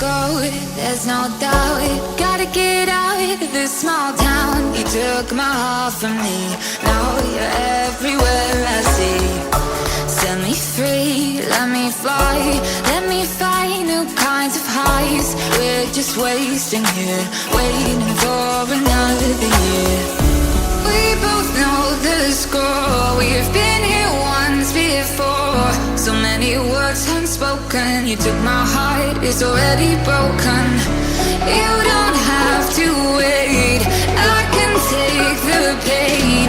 go, there's no doubt. Gotta get out of this small town. You took my heart from me, now you're everywhere I see. Set me free, let me fly, let me find new kinds of highs. We're just wasting here, waiting for another year. We both know the score, we've been here once before. So many words unspoken, you took my heart, it's already broken. You don't have to wait, I can take the pain.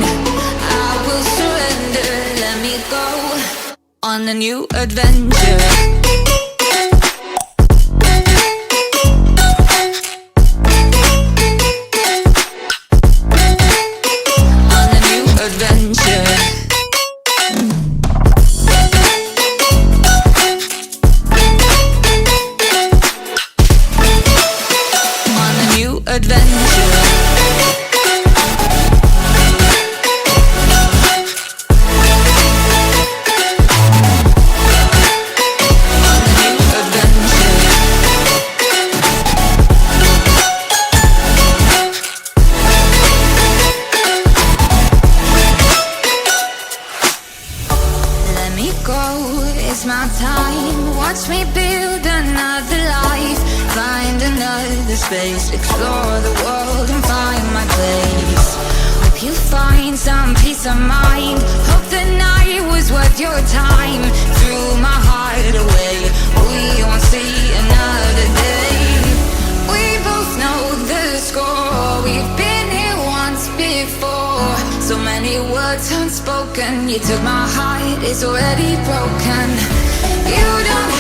I will surrender, let me go on a new adventure. It's my time, watch me build another life. Find another space, explore the world and find my place. Hope you find some peace of mind. Hope the night was worth your time. Threw my heart away, we won't see another day. We both know the score, we've been here once before. So many words unspoken, you took my heart, it's already broken. You don't